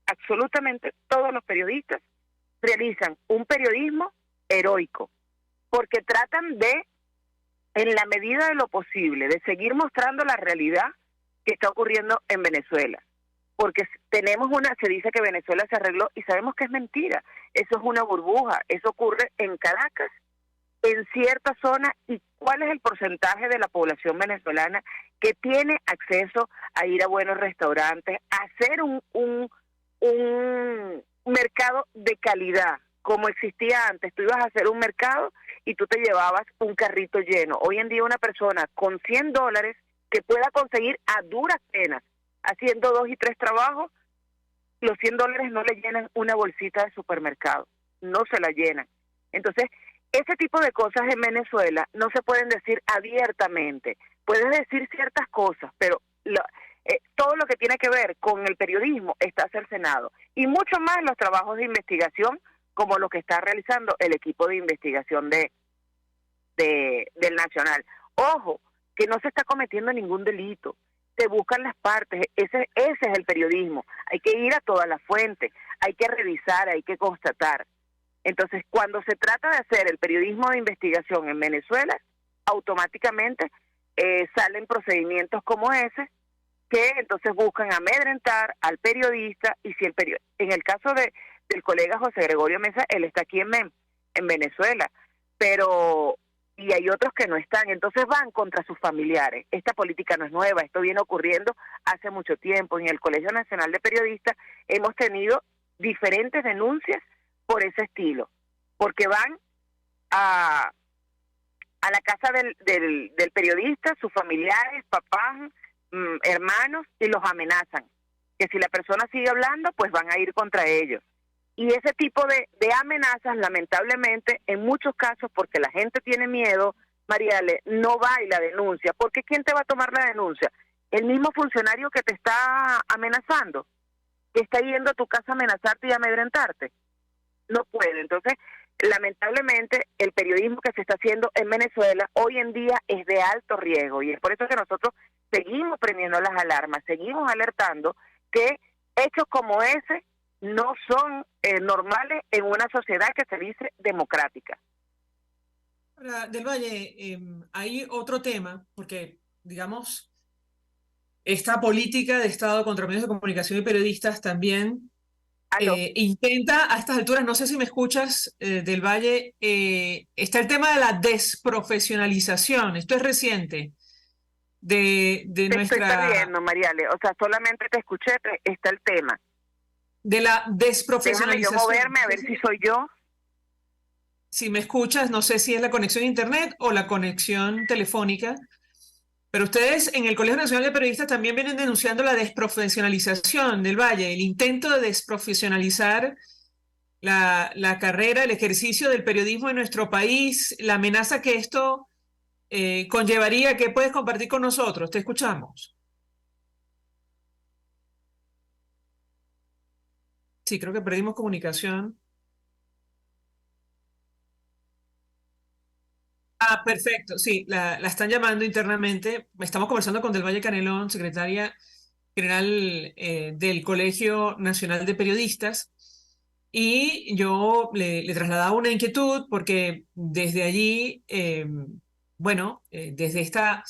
[SPEAKER 12] absolutamente todos los periodistas, realizan un periodismo heroico, porque tratan de, en la medida de lo posible, de seguir mostrando la realidad que está ocurriendo en Venezuela. Porque tenemos se dice que Venezuela se arregló y sabemos que es mentira. Eso es una burbuja, eso ocurre en Caracas, en cierta zona, y cuál es el porcentaje de la población venezolana que tiene acceso a ir a buenos restaurantes, a hacer un mercado de calidad, como existía antes. Tú ibas a hacer un mercado y tú te llevabas un carrito lleno. Hoy en día una persona con $100 que pueda conseguir a duras penas, haciendo 2 y 3 trabajos, los $100 no le llenan una bolsita de supermercado, no se la llenan. Entonces, ese tipo de cosas en Venezuela no se pueden decir abiertamente. Puedes decir ciertas cosas, pero todo lo que tiene que ver con el periodismo está cercenado. Y mucho más los trabajos de investigación, como lo que está realizando el equipo de investigación del Nacional. Ojo, que no se está cometiendo ningún delito. Se buscan las partes, ese es el periodismo. Hay que ir a todas las fuentes, hay que revisar, hay que constatar. Entonces, cuando se trata de hacer el periodismo de investigación en Venezuela, automáticamente salen procedimientos como ese, que entonces buscan amedrentar al periodista, y si en el caso del colega José Gregorio Mesa, él está aquí en Venezuela, y hay otros que no están, entonces van contra sus familiares. Esta política no es nueva, esto viene ocurriendo hace mucho tiempo. En el Colegio Nacional de Periodistas hemos tenido diferentes denuncias por ese estilo, porque van a la casa del periodista, sus familiares, papás, hermanos, y los amenazan, que si la persona sigue hablando, pues van a ir contra ellos. Y ese tipo de amenazas, lamentablemente, en muchos casos, porque la gente tiene miedo, Mariale, no va y la denuncia. Porque ¿quién te va a tomar la denuncia? El mismo funcionario que te está amenazando, que está yendo a tu casa a amenazarte y a amedrentarte. No puede. Entonces, lamentablemente, el periodismo que se está haciendo en Venezuela hoy en día es de alto riesgo, y es por eso que nosotros seguimos prendiendo las alarmas, seguimos alertando que hechos como ese no son normales en una sociedad que se dice democrática.
[SPEAKER 2] Ahora, Del Valle, hay otro tema, porque, digamos, esta política de Estado contra medios de comunicación y periodistas también intenta, a estas alturas, no sé si me escuchas, Del Valle, está el tema de la desprofesionalización. Esto es reciente. De nuestra...
[SPEAKER 12] Te estoy perdiendo, Mariale, o sea, solamente te escuché, está el tema.
[SPEAKER 2] De la desprofesionalización.
[SPEAKER 12] Déjame yo moverme a ver si soy yo.
[SPEAKER 2] Si me escuchas, no sé si es la conexión a internet o la conexión telefónica, pero ustedes en el Colegio Nacional de Periodistas también vienen denunciando la desprofesionalización del Valle, el intento de desprofesionalizar la carrera, el ejercicio del periodismo en nuestro país, la amenaza que esto conllevaría. ¿Qué puedes compartir con nosotros? Te escuchamos. Sí, creo que perdimos comunicación. Ah, perfecto. Sí, la están llamando internamente. Estamos conversando con Del Valle Canelón, secretaria general del Colegio Nacional de Periodistas. Y yo le trasladaba una inquietud porque desde allí, desde esta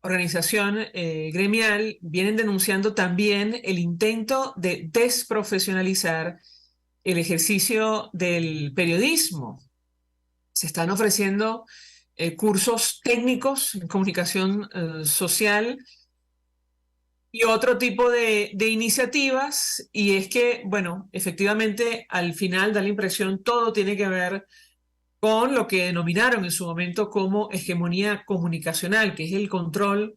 [SPEAKER 2] organización gremial, vienen denunciando también el intento de desprofesionalizar el ejercicio del periodismo. Se están ofreciendo cursos técnicos en comunicación social y otro tipo de iniciativas, y es que, bueno, efectivamente, al final da la impresión todo tiene que ver con lo que denominaron en su momento como hegemonía comunicacional, que es el control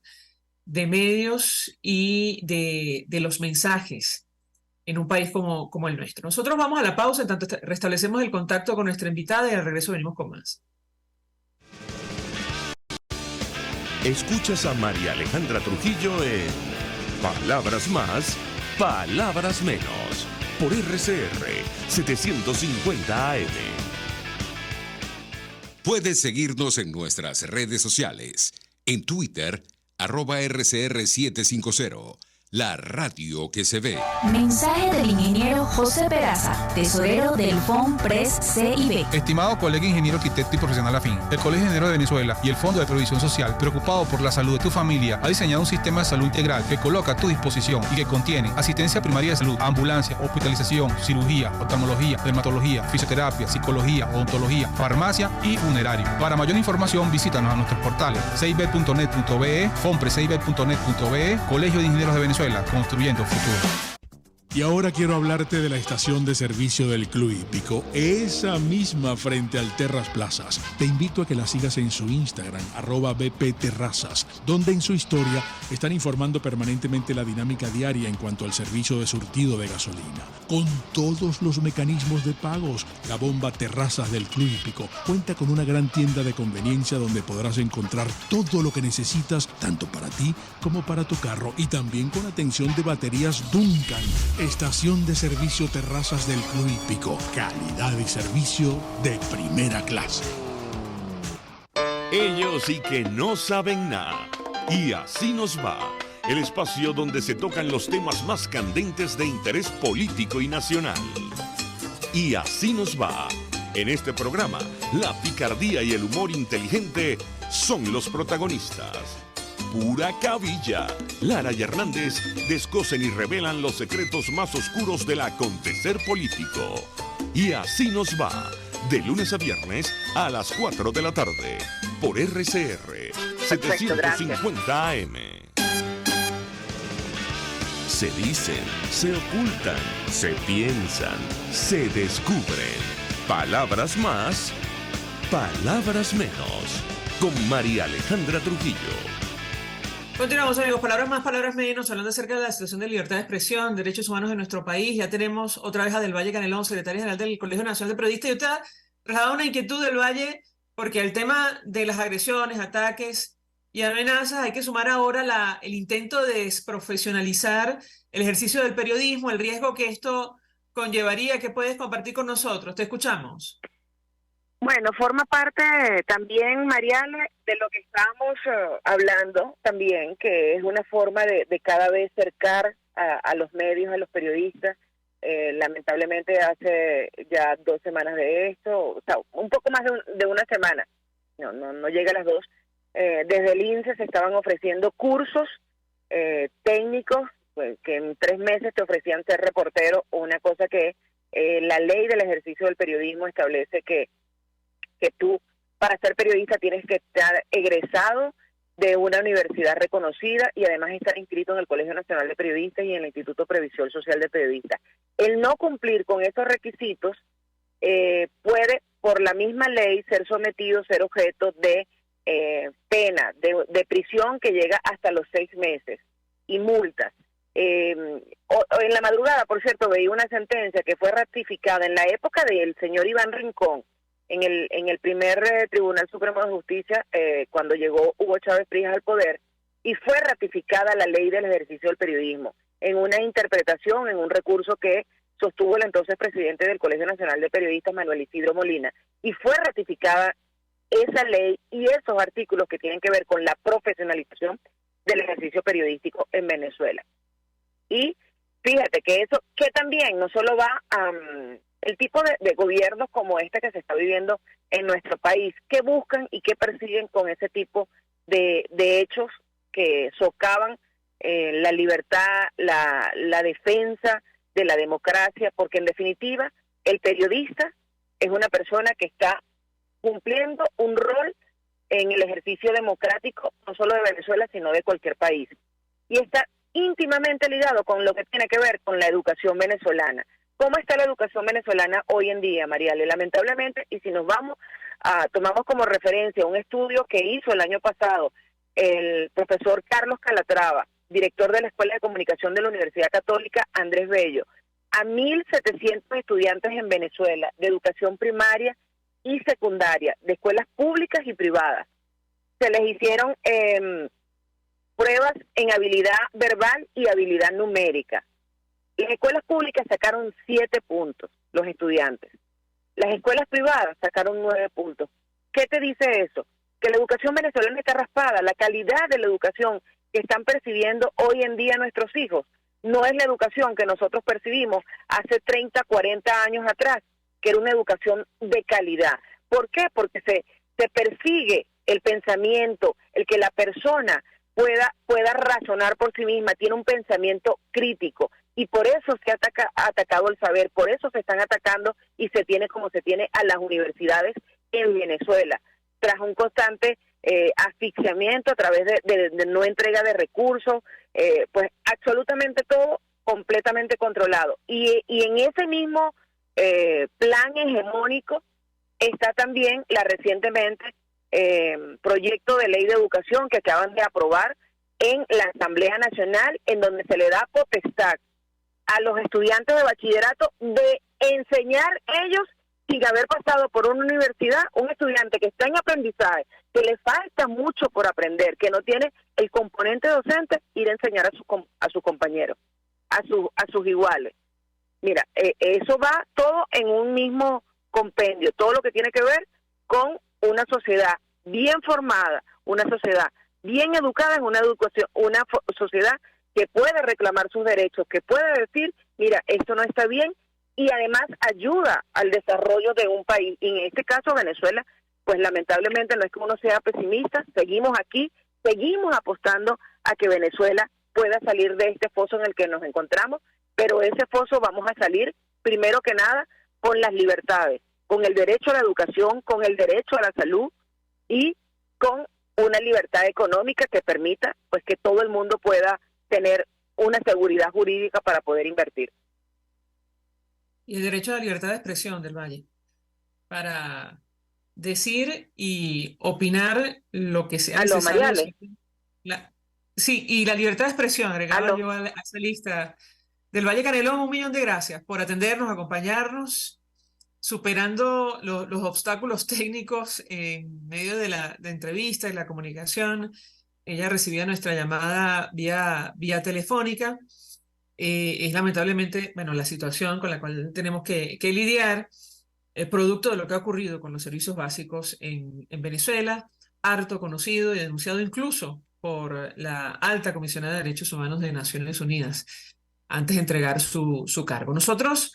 [SPEAKER 2] de medios y de los mensajes en un país como el nuestro. Nosotros vamos a la pausa, en tanto restablecemos el contacto con nuestra invitada y al regreso venimos con más.
[SPEAKER 1] Escuchas a María Alejandra Trujillo en Palabras Más, Palabras Menos, por RCR 750 AM.
[SPEAKER 5] Puedes seguirnos en nuestras redes sociales. En Twitter, @RCR750. La radio que se ve.
[SPEAKER 6] Mensaje del ingeniero José Peraza, tesorero del FONPRES CIB.
[SPEAKER 7] Estimado colega ingeniero arquitecto y profesional afín, el Colegio de Ingenieros de Venezuela y el Fondo de Previsión Social, preocupado por la salud de tu familia, ha diseñado un sistema de salud integral que coloca a tu disposición y que contiene asistencia primaria de salud, ambulancia, hospitalización, cirugía, oftalmología, dermatología, fisioterapia, psicología, odontología, farmacia y funerario. Para mayor información, visítanos a nuestros portales cib.net.be, fonprescib.net.be, Colegio de Ingenieros de Venezuela, construyendo futuro.
[SPEAKER 8] Y ahora quiero hablarte de la estación de servicio del Club Hípico, esa misma frente al Terras Plazas. Te invito a que la sigas en su Instagram, @bpterrazas, donde en su historia están informando permanentemente la dinámica diaria en cuanto al servicio de surtido de gasolina. Con todos los mecanismos de pagos, la bomba Terrazas del Club Hípico cuenta con una gran tienda de conveniencia donde podrás encontrar todo lo que necesitas, tanto para ti como para tu carro, y también con atención de baterías Duncan. Estación de servicio Terrazas del Club Hípico. Calidad y servicio de primera clase.
[SPEAKER 1] Ellos sí que no saben nada. Y así nos va. El espacio donde se tocan los temas más candentes de interés político y nacional. Y así nos va. En este programa, la picardía y el humor inteligente son los protagonistas. Pura cabilla. Lara y Hernández descosen y revelan los secretos más oscuros del acontecer político. Y así nos va, de lunes a viernes a las 4 de la tarde, por RCR 750 AM. Se dicen, se ocultan, se piensan, se descubren. Palabras más, palabras menos. Con María Alejandra Trujillo.
[SPEAKER 2] Continuamos, amigos. Palabras más, palabras menos, hablando acerca de la situación de libertad de expresión, derechos humanos en nuestro país. Ya tenemos otra vez a Del Valle Canelón, secretaria general del Colegio Nacional de Periodistas. Y usted ha trasladado una inquietud del Valle, porque el tema de las agresiones, ataques y amenazas, hay que sumar ahora el intento de desprofesionalizar el ejercicio del periodismo, el riesgo que esto conllevaría. ¿Qué puedes compartir con nosotros? Te escuchamos.
[SPEAKER 12] Bueno, forma parte también, Mariana, de lo que estamos hablando también, que es una forma de cada vez cercar a los medios, a los periodistas. Lamentablemente hace ya 2 semanas de esto, o sea, un poco más de una semana, no llega a las 2. Desde el INSE se estaban ofreciendo cursos técnicos, pues, que en 3 meses te ofrecían ser reportero, una cosa que la ley del ejercicio del periodismo establece que tú, para ser periodista, tienes que estar egresado de una universidad reconocida y además estar inscrito en el Colegio Nacional de Periodistas y en el Instituto Previsión Social de Periodistas. El no cumplir con esos requisitos puede, por la misma ley, ser sometido, ser objeto de pena, de prisión que llega hasta los 6 meses y multas. En la madrugada, por cierto, veía una sentencia que fue ratificada en la época del señor Iván Rincón, en el primer Tribunal Supremo de Justicia, cuando llegó Hugo Chávez Frías al poder, y fue ratificada la ley del ejercicio del periodismo, en una interpretación, en un recurso que sostuvo el entonces presidente del Colegio Nacional de Periodistas, Manuel Isidro Molina, y fue ratificada esa ley y esos artículos que tienen que ver con la profesionalización del ejercicio periodístico en Venezuela. Y fíjate que eso, que también no solo va a el tipo de gobiernos como este que se está viviendo en nuestro país, que buscan y que persiguen con ese tipo de hechos que socavan la libertad, la defensa de la democracia, porque en definitiva el periodista es una persona que está cumpliendo un rol en el ejercicio democrático, no solo de Venezuela, sino de cualquier país. Y está íntimamente ligado con lo que tiene que ver con la educación venezolana. ¿Cómo está la educación venezolana hoy en día, Mariale? Lamentablemente, y si nos tomamos como referencia un estudio que hizo el año pasado el profesor Carlos Calatrava, director de la Escuela de Comunicación de la Universidad Católica Andrés Bello, a 1.700 estudiantes en Venezuela de educación primaria y secundaria, de escuelas públicas y privadas. Se les hicieron pruebas en habilidad verbal y habilidad numérica. Las escuelas públicas sacaron 7 puntos, los estudiantes. Las escuelas privadas sacaron 9 puntos. ¿Qué te dice eso? Que la educación venezolana está raspada. La calidad de la educación que están percibiendo hoy en día nuestros hijos no es la educación que nosotros percibimos hace 30, 40 años atrás, que era una educación de calidad. ¿Por qué? Porque se persigue el pensamiento, el que la persona pueda razonar por sí misma, tiene un pensamiento crítico, y por eso se ha atacado el saber, por eso se están atacando y se tiene como se tiene a las universidades en Venezuela, tras un constante asfixiamiento a través de no entrega de recursos, pues absolutamente todo completamente controlado. Y en ese mismo plan hegemónico está también la recientemente proyecto de ley de educación que acaban de aprobar en la Asamblea Nacional, en donde se le da potestad a los estudiantes de bachillerato de enseñar ellos sin haber pasado por una universidad. Un estudiante que está en aprendizaje, que le falta mucho por aprender, que no tiene el componente docente, ir a enseñar a sus compañeros, a sus iguales. Mira, eso va todo en un mismo compendio, todo lo que tiene que ver con una sociedad bien formada, una sociedad bien educada, en una sociedad que puede reclamar sus derechos, que puede decir, mira, esto no está bien, y además ayuda al desarrollo de un país. Y en este caso Venezuela, pues lamentablemente no es que uno sea pesimista, seguimos aquí, seguimos apostando a que Venezuela pueda salir de este foso en el que nos encontramos, pero ese foso vamos a salir primero que nada con las libertades, con el derecho a la educación, con el derecho a la salud y con una libertad económica que permita pues que todo el mundo pueda tener una seguridad jurídica para poder invertir.
[SPEAKER 2] Y el derecho a la libertad de expresión del Valle, para decir y opinar lo que sea necesario. Sí, y la libertad de expresión, agregaba yo a esa lista. Del Valle Canelón, 1.000.000 de gracias por atendernos, acompañarnos, superando los obstáculos técnicos en medio de la entrevista y la comunicación. Ella recibía nuestra llamada vía telefónica. Es lamentablemente, bueno, la situación con la cual tenemos que lidiar, producto de lo que ha ocurrido con los servicios básicos en Venezuela, harto conocido y denunciado incluso por la alta comisionada de Derechos Humanos de Naciones Unidas, antes de entregar su cargo. Nosotros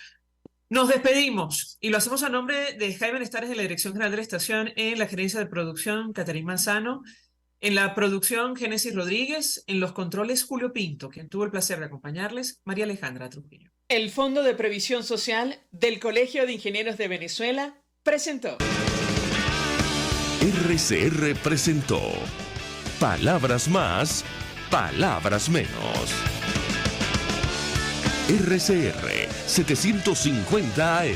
[SPEAKER 2] nos despedimos y lo hacemos a nombre de Jaime Nestares de la Dirección General de la Estación, en la gerencia de producción Caterín Manzano, en la producción Génesis Rodríguez, en los controles Julio Pinto, quien tuvo el placer de acompañarles, María Alejandra Trujillo. El Fondo de Previsión Social del Colegio de Ingenieros de Venezuela presentó.
[SPEAKER 1] RCR presentó Palabras Más, Palabras Menos. RCR 750 AM.